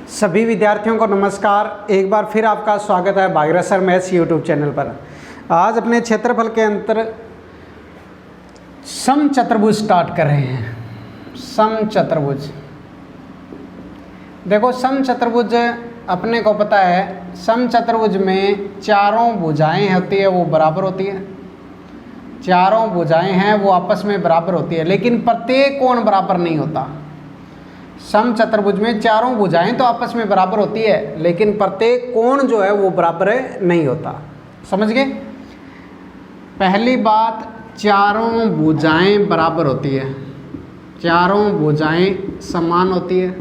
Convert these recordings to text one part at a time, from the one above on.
सभी विद्यार्थियों को नमस्कार। एक बार फिर आपका स्वागत है Bhagirath sir maths YouTube channel पर। आज अपने क्षेत्रफल के अंतर समचतुर्भुज स्टार्ट कर रहे हैं। समचतुर्भुज, देखो समचतुर्भुज अपने को पता है, समचतुर्भुज में चारों भुजाएं होती है वो बराबर होती है। चारों भुजाएं हैं वो आपस में बराबर होती है, लेकिन प्रत्येक कोण बराबर नहीं होता। समचतुर्भुज में चारों भुजाएं तो आपस में बराबर होती है, लेकिन प्रत्येक कोण जो है वो बराबर नहीं होता। समझ गए? पहली बात, चारों भुजाएं बराबर होती है, चारों भुजाएं समान होती है।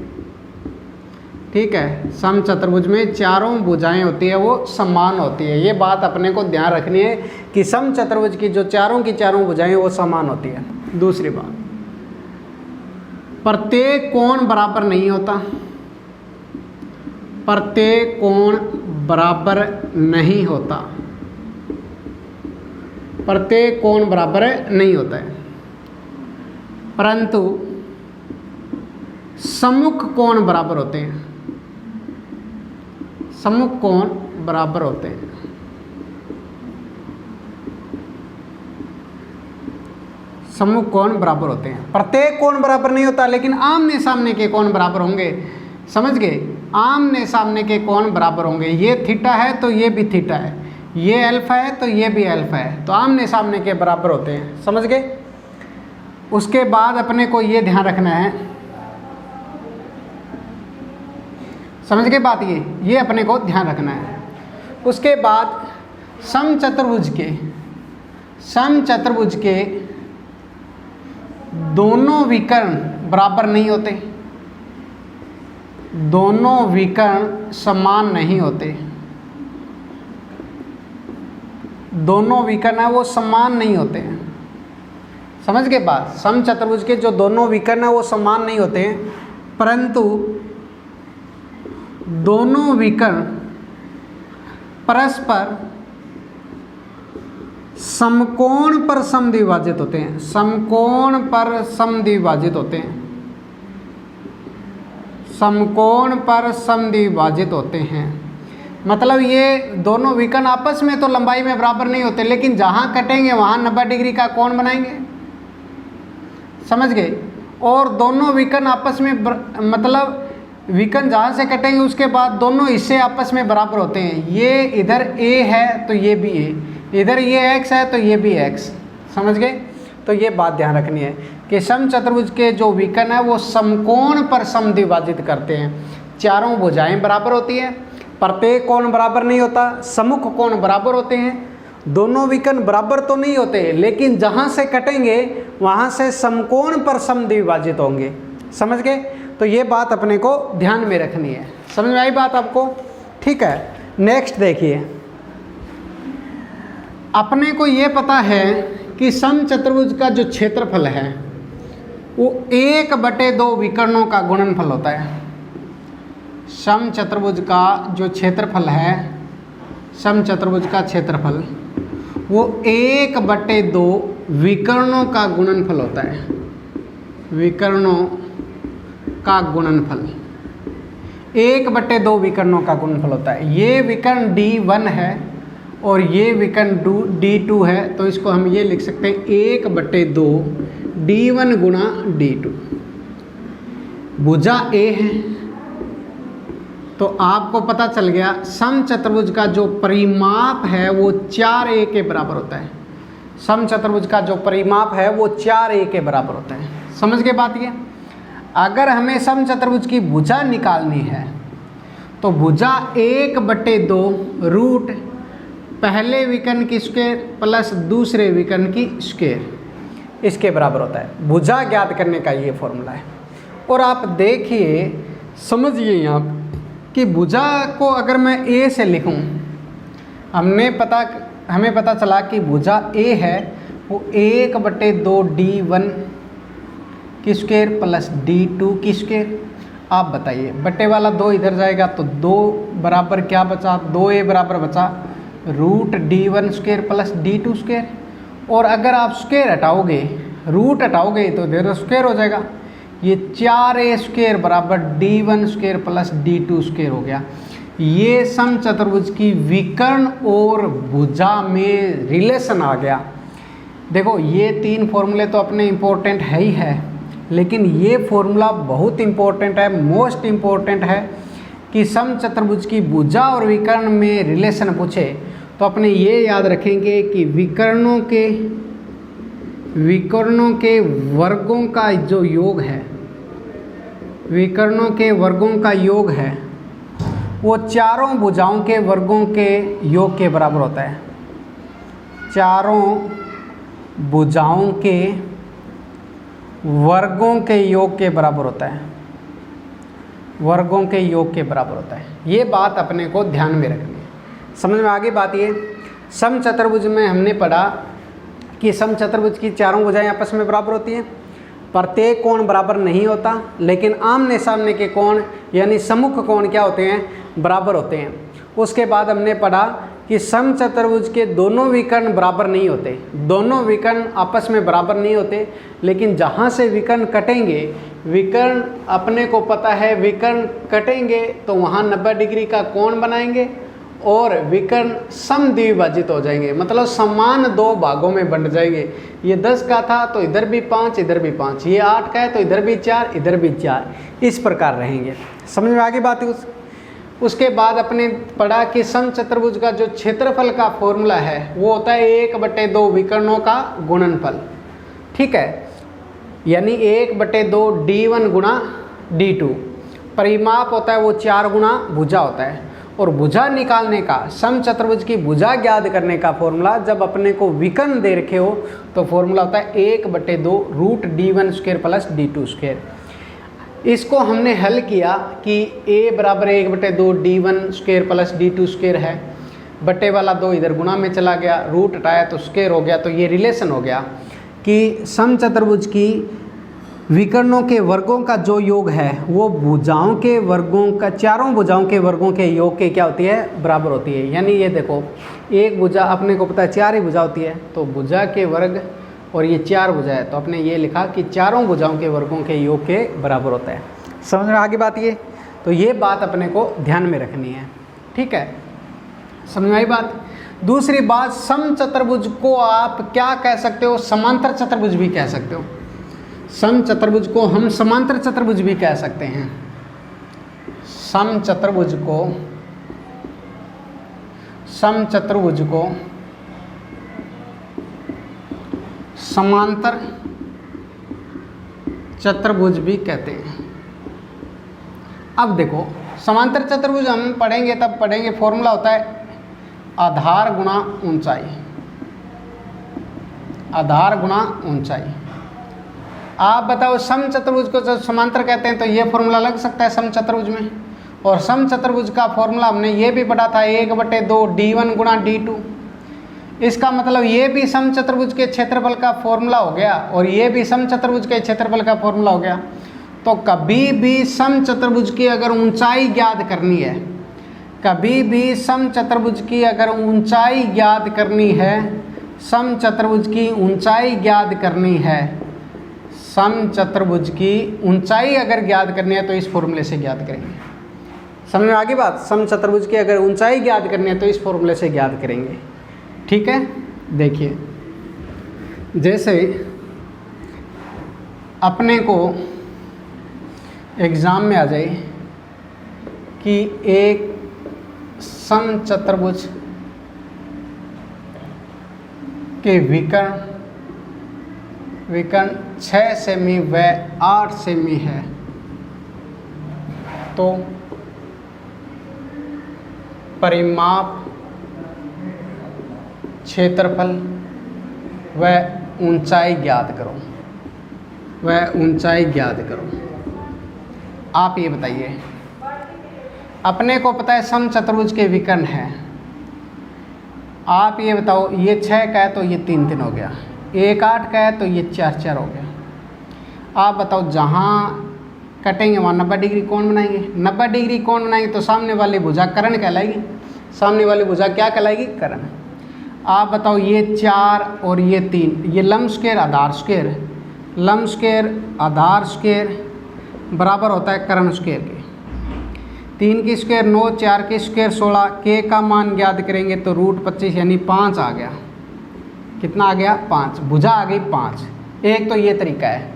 ठीक है, समचतुर्भुज में चारों भुजाएं होती है वो समान होती है। ये बात अपने को ध्यान रखनी है कि समचतुर्भुज की जो चारों की चारों भुजाएं वो समान होती है। दूसरी बात, प्रत्येक कोण बराबर नहीं होता। प्रत्येक कोण बराबर नहीं होता। प्रत्येक कोण बराबर नहीं होता है, परंतु सम्मुख कोण बराबर होते हैं। सम्मुख कोण बराबर होते हैं। सम्मुख कोण बराबर होते हैं। प्रत्येक कोण बराबर नहीं होता, लेकिन आमने सामने के कोण बराबर होंगे। समझ गए? आमने सामने के कोण बराबर होंगे। ये थीटा है तो ये भी थीटा है, ये अल्फा है तो ये भी अल्फा है, तो आमने सामने के बराबर होते हैं। समझ गए? उसके बाद अपने को ये ध्यान रखना है, समझ गए बात? ये अपने को ध्यान रखना है। उसके बाद समचतुर्भुज के दोनों विकर्ण बराबर नहीं होते। दोनों विकर्ण समान नहीं होते। दोनों विकर्ण है वो समान नहीं होते हैं। समझ गए बात? समचतुर्भुज के जो दोनों विकर्ण है वो समान नहीं होते हैं, परंतु दोनों विकर्ण परस्पर समकोण पर समद्विभाजित होते हैं। समकोण पर समद्विभाजित होते हैं। समकोण पर समद्विभाजित होते हैं मतलब ये दोनों विकर्ण आपस में तो लंबाई में बराबर नहीं होते, लेकिन जहां कटेंगे वहां 90 डिग्री का कोण बनाएंगे। समझ गए? और दोनों विकर्ण आपस में मतलब विकर्ण जहाँ से कटेंगे उसके बाद दोनों हिस्से आपस में बराबर होते हैं। ये इधर a है तो ये भी a, इधर ये x है तो ये भी x। समझ गए? तो ये बात ध्यान रखनी है कि समचतुर्भुज के जो विकर्ण है वो समकोण पर समद्विभाजित करते हैं। चारों भुजाएं बराबर होती है, प्रत्येक कोण बराबर नहीं होता, सम्मुख कोण बराबर होते हैं। दोनों विकर्ण बराबर तो नहीं होते, लेकिन जहाँ से कटेंगे वहाँ से समकोण पर समद्विभाजित होंगे। समझ गए? तो ये बात अपने को ध्यान में रखनी है। समझ में आई बात आपको? ठीक है, नेक्स्ट देखिए। अपने को ये पता है कि समचतुर्भुज का जो क्षेत्रफल है वो 1/2 विकर्णों का गुणनफल होता है। समचतुर्भुज का जो क्षेत्रफल है, समचतुर्भुज का क्षेत्रफल वो 1/2 विकर्णों का गुणनफल होता है। विकर्णों का गुणनफल 1/2 विकर्णों का गुणनफल होता है। ये विकर्ण D1 है और ये विकर्ण D2 है, तो इसको हम ये लिख सकते हैं 1/2 D1 गुणा D2। भुजा A है तो आपको पता चल गया समचतुर्भुज का जो परिमाप है वो 4a के बराबर होता है। समचतुर्भुज का जो परिमाप है वो 4a के बराबर होता है। समझ गए बात? ये अगर हमें समचतुर्भुज की भुजा निकालनी है तो भुजा 1/2 रूट पहले विकर्ण की स्क्वायर प्लस दूसरे विकर्ण की स्क्वायर, इसके बराबर होता है। भुजा ज्ञात करने का ये फॉर्मूला है। और आप देखिए, समझिए यहाँ कि भुजा को अगर मैं a से लिखूँ, हमें पता चला कि भुजा a है वो 1/2 D1 की स्क्वायर प्लस D2 की स्क्वायर। आप बताइए, बट्टे वाला 2 इधर जाएगा तो 2 बराबर क्या बचा? 2a बराबर बचा root D1 square plus D2 square. और अगर आप स्क्वायर हटाओगे, रूट हटाओगे तो इधर स्क्वायर हो जाएगा। ये 4a² बराबर d1² प्लस d2² हो गया। ये समचतुर्भुज की विकर्ण और भुजा में रिलेशन आ गया। देखो ये 3 फॉर्मूले तो अपने इम्पोर्टेंट है ही है, लेकिन ये फॉर्मूला बहुत इम्पोर्टेंट है, मोस्ट इम्पोर्टेंट है कि समचतुर्भुज की भुजा और विकर्ण में रिलेशन पूछे तो अपने ये याद रखेंगे कि विकर्णों के वर्गों का जो योग है, विकर्णों के वर्गों का योग है वो चारों भुजाओं के वर्गों के योग के बराबर होता है। चारों भुजाओं के वर्गों के योग के बराबर होता है, वर्गों के योग के बराबर होता है। ये बात अपने को ध्यान में रखनी है। समझ में आगे बात ये, समचतुर्भुज में हमने पढ़ा कि समचतुर्भुज की चारों भुजाएं आपस में बराबर होती हैं। प्रत्येक कोण बराबर नहीं होता, लेकिन आमने सामने के कोण यानी सम्मुख कोण क्या होते हैं, बराबर होते हैं। उसके बाद हमने पढ़ा कि समचतुर्भुज के दोनों विकर्ण बराबर नहीं होते, दोनों विकर्ण आपस में बराबर नहीं होते, लेकिन जहाँ से विकर्ण कटेंगे, विकर्ण अपने को पता है विकर्ण कटेंगे तो वहाँ 90 डिग्री का कोण बनाएंगे और विकर्ण समद्विभाजित हो जाएंगे, मतलब समान 2 भागों में बंट जाएंगे। ये 10 का था तो इधर भी 5, इधर भी 5, ये 8 का है तो इधर भी 4, इधर भी 4, इस प्रकार रहेंगे। समझ में आगे बात है। उसके बाद अपने पढ़ा कि समचतुर्भुज का जो क्षेत्रफल का फॉर्मूला है वो होता है 1/2 विकर्णों का गुणनफल। ठीक है, यानी 1/2 d1 गुणा d2। परिमाप होता है वो 4 गुणा भुजा होता है। और भुजा निकालने का, समचतुर्भुज की भुजा ज्ञात करने का फॉर्मूला जब अपने को विकर्ण दे रखे हो तो फॉर्मूला होता है 1/2 √d1² प्लस d2²। इसको हमने हल किया कि a बराबर 1/2 d1² प्लस d2² है, बटे वाला 2 इधर गुणा में चला गया, रूट हटाया तो स्क्वायर हो गया। तो ये रिलेशन हो गया कि समचतुर्भुज की विकर्णों के वर्गों का जो योग है वो भुजाओं के वर्गों का, चारों भुजाओं के वर्गों के योग के क्या होती है, बराबर होती है। यानी ये देखो, एक भुजा अपने को पता है 4 ही भुजा होती है, तो भुजा के वर्ग और ये 4 भुजा है तो अपने ये लिखा कि चारों भुजाओं के वर्गों के योग के बराबर होता है। समझ में आगे बात ये, तो ये बात अपने को ध्यान में रखनी है। ठीक है, समझ में आई बात। दूसरी बात, समचतुर्भुज को आप क्या कह सकते हो, समांतर चतुर्भुज भी कह सकते हो। समचतुर्भुज को हम समांतर चतुर्भुज भी कह सकते हैं। समचतुर्भुज को समांतर चतुर्भुज भी कहते हैं। अब देखो, समांतर चतुर्भुज हम पढ़ेंगे तब पढ़ेंगे, फॉर्मूला होता है आधार गुणा ऊंचाई, आधार गुणा ऊंचाई। आप बताओ, समचतुर्भुज को जब समांतर कहते हैं तो ये फॉर्मूला लग सकता है समचतुर्भुज में। और समचतुर्भुज का फॉर्मूला हमने ये भी पढ़ा था 1/2 d1 गुणा d2। इसका मतलब ये भी समचतुर्भुज के क्षेत्रफल का फॉर्मूला हो गया और ये भी समचतुर्भुज के क्षेत्रफल का फॉर्मूला हो गया। तो कभी भी समचतुर्भुज की अगर ऊंचाई ज्ञात करनी है, कभी भी समचतुर्भुज की अगर ऊंचाई ज्ञात करनी है, समचतुर्भुज की ऊंचाई ज्ञात करनी है, समचतुर्भुज की ऊंचाई अगर ज्ञात करनी है तो इस फॉर्मूले से ज्ञात करेंगे। समझ में आगे बात। समचतुर्भुज की अगर ऊंचाई ज्ञात करनी है तो इस फॉर्मूले से ज्ञात करेंगे। ठीक है, देखिए जैसे अपने को एग्ज़ाम में आ जाए कि एक समचतुर्भुज के विकर्ण 6 सेमी व 8 सेमी है, तो परिमाप, क्षेत्रफल व ऊंचाई ज्ञात करो, वह ऊंचाई ज्ञात करो। आप ये बताइए, अपने को पता है समचतुर्भुज के विकर्ण है, आप ये बताओ, ये 6 का है तो ये 3 3 हो गया, 1 8 का है तो ये 4 4 हो गया। आप बताओ, जहाँ कटेंगे वहाँ 90 डिग्री कोण बनाएंगे, 90 डिग्री कोण बनाएंगे तो सामने वाली भुजा कर्ण कहलाएगी, सामने वाली भुजा क्या कहलाएगी, कर्ण। आप बताओ, ये 4 और ये 3, ये लंब स्क्वायर आधार स्क्वायर, लंब स्क्वायर आधार स्क्वायर बराबर होता है कर्ण स्क्वायर के। 3 की स्क्वायर 9, 4 की स्क्वायर 16, के का मान ज्ञात करेंगे तो √25 यानी 5 आ गया। कितना आ गया? 5। भुजा आ गई 5। एक तो ये तरीका है।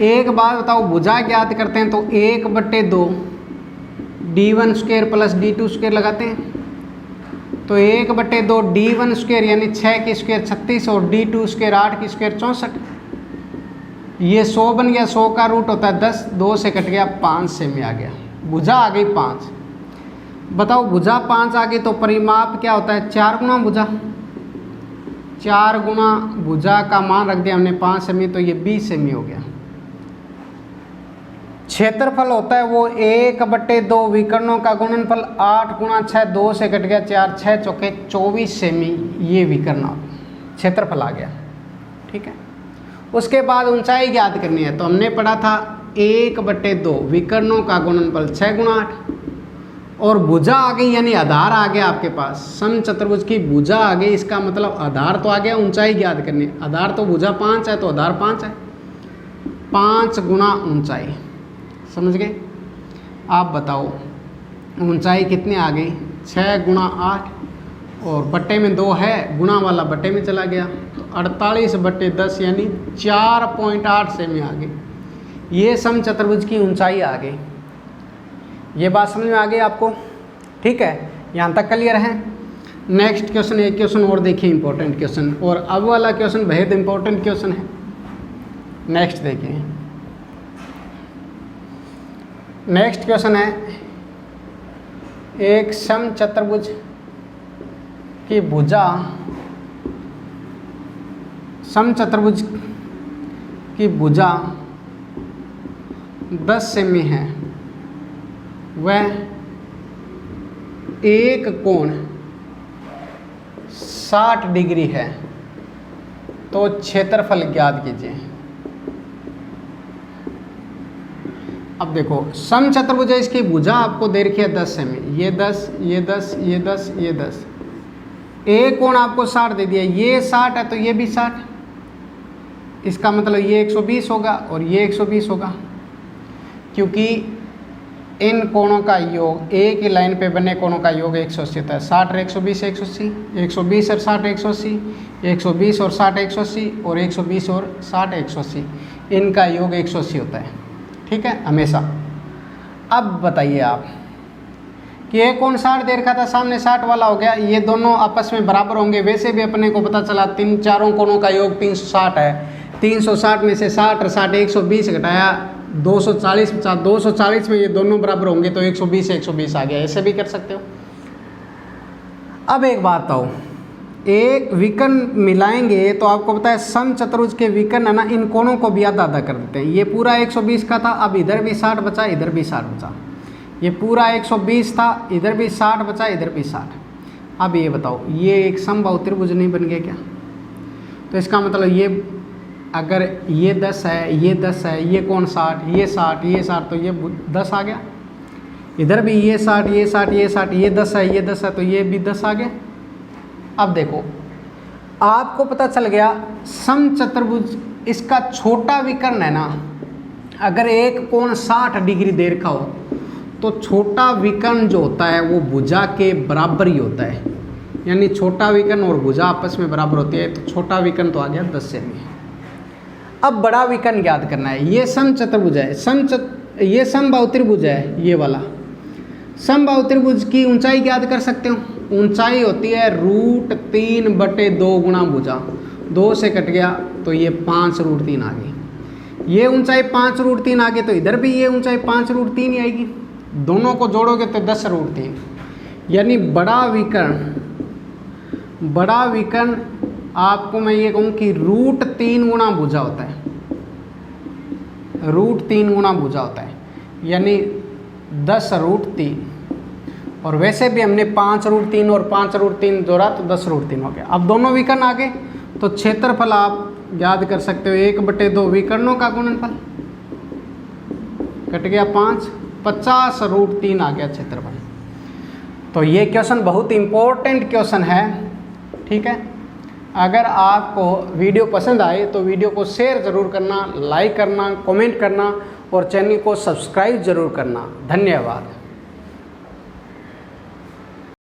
एक बात बताओ, भुजा ज्ञात करते हैं तो 1/2 d1 square plus d2 square लगाते हैं, तो 1/2 d1 स्क्वायर यानी 6 की स्क्वायर 36 और d2 स्क्वायर 8 की स्क्वायर 64। ये 100 बन गया, 100 का रूट होता है 10, 2 से कट गया 5 से में आ गया। भुजा आ गई 5। बताओ भुजा 5 आ गई तो परिमाप क्या होता है? 4 गुना भुजा। 4 गुना भुजा का मान रख दिया हमने 5 सेमी, तो ये 20 सेमी हो गया। क्षेत्रफल होता है वो 1/2 विकर्णों का गुणनफल 8 गुना 6, 2 से कट गया 4, 6 चौके 24 सेमी ये विकर्ण क्षेत्रफल आ गया। ठीक है, उसके बाद ऊंचाई ज्ञात करनी है, तो हमने पढ़ा था 1/2 विकर्णों का गुणनफल 6 गुना 8, और भुजा आ गई यानी आधार आ गया आपके पास। समचतुर्भुज की भुजा आ गई, इसका मतलब आधार तो आ गया, ऊंचाई ज्ञात करनी है। आधार तो भुजा 5 है तो आधार 5 है, 5 गुना ऊंचाई। समझ गए? आप बताओ ऊंचाई कितनी आ गई? 6 गुना 8, और बट्टे में 2 है, गुणा वाला बट्टे में चला गया, तो 48/10 यानी 4.8 सेमी आ गई। ये समचतुर्भुज की ऊंचाई आ गई। ये बात समझ में आ गई आपको? ठीक है, यहाँ तक क्लियर है। नेक्स्ट क्वेश्चन, एक क्वेश्चन और देखिए, इंपॉर्टेंट क्वेश्चन, और अब वाला क्वेश्चन बेहद इंपॉर्टेंट क्वेश्चन है। नेक्स्ट देखिए, नेक्स्ट क्वेश्चन है, एक समचतुर्भुज की भुजा, समचतुर्भुज की भुजा 10 सेमी है, वह एक कोण 60 डिग्री है, तो क्षेत्रफल ज्ञात कीजिए। अब देखो समचतुर्भुज है, इसकी भुजा आपको दे रखी है 10 सेमी, ये 10, ये 10, ये 10, ये 10। एक कोण आपको 60 दे दिया, ये 60 है तो ये भी 60, इसका मतलब ये 120 होगा और ये 120 होगा, क्योंकि इन कोणों का योग, एक ही लाइन पे बने कोणों का योग 180 होता है। 60 और 120 180, 120 और 60 180, 120 और 60 180, और 120 और 60 180, इनका योग 180 होता है। ठीक है, हमेशा। अब बताइए आप कि एक कोण 60 दे रखा था, सामने 60 वाला हो गया, ये दोनों आपस में बराबर होंगे। वैसे भी अपने को पता चला चारों कोणों का योग 360 है। 360 में से 60 और 60 120 घटाया 240, 240 में ये दोनों बराबर होंगे तो 120 120 आ गया। ऐसे भी कर सकते हो। अब एक बात बताओ, एक विकर्ण मिलाएंगे तो आपको पता है समचतुर्भुज के विकर्ण है ना, इन कोणों को भी आधा आधा कर देते हैं। ये पूरा 120 का था, अब इधर भी 60 बचा, इधर भी 60 बचा। ये पूरा 120 था, इधर भी 60 बचा, इधर भी 60। अब ये बताओ, ये एक समबाहु त्रिभुज नहीं बन गया क्या? तो इसका मतलब ये, अगर ये 10 है, ये 10 है, ये कोण 60, ये 60, ये 60, तो ये 10 आ गया। इधर भी ये 60, ये 60, ये 60, ये 10 है, ये 10 है, तो ये भी 10 आ गया। अब देखो, आपको पता चल गया समचतुर्भुज इसका छोटा विकर्ण है ना, अगर एक कोण 60 डिग्री दे रखा हो तो छोटा विकर्ण जो होता है वो भुजा के बराबर ही होता है। यानी छोटा विकर्ण और भुजा आपस में बराबर होती है, तो छोटा विकर्ण तो आ गया 10 सेमी। अब बड़ा विकर्ण ज्ञात करना है। ये समचतुर्भुज है, ये समबाहु त्रिभुज है, ये वाला समबाहु त्रिभुज की ऊंचाई ज्ञात कर सकते हो। ऊंचाई होती है √3/2 गुणा भुजा। 2 से कट गया तो ये 5√3 आ गई। ये ऊंचाई 5√3 आ गई, तो इधर भी ये ऊंचाई 5√3 ही आएगी। दोनों को जोड़ोगे तो 10√3, यानी बड़ा विकर्ण आपको मैं ये कहूँ कि √3 गुणा भुजा होता है। √3 गुणा भुजा होता है, यानी 10√3। और वैसे भी हमने 5√3 और 5√3 जोड़ा तो 10√3 हो गया। अब दोनों विकर्ण आ गए तो क्षेत्रफल आप याद कर सकते हो, 1/2 विकर्णों का गुणनफल, कट गया 5, 50√3 आ गया क्षेत्रफल। तो ये क्वेश्चन बहुत इंपॉर्टेंट क्वेश्चन है। ठीक है, अगर आपको वीडियो पसंद आए तो वीडियो को शेयर ज़रूर करना, लाइक करना, कमेंट करना, और चैनल को सब्सक्राइब जरूर करना। धन्यवाद।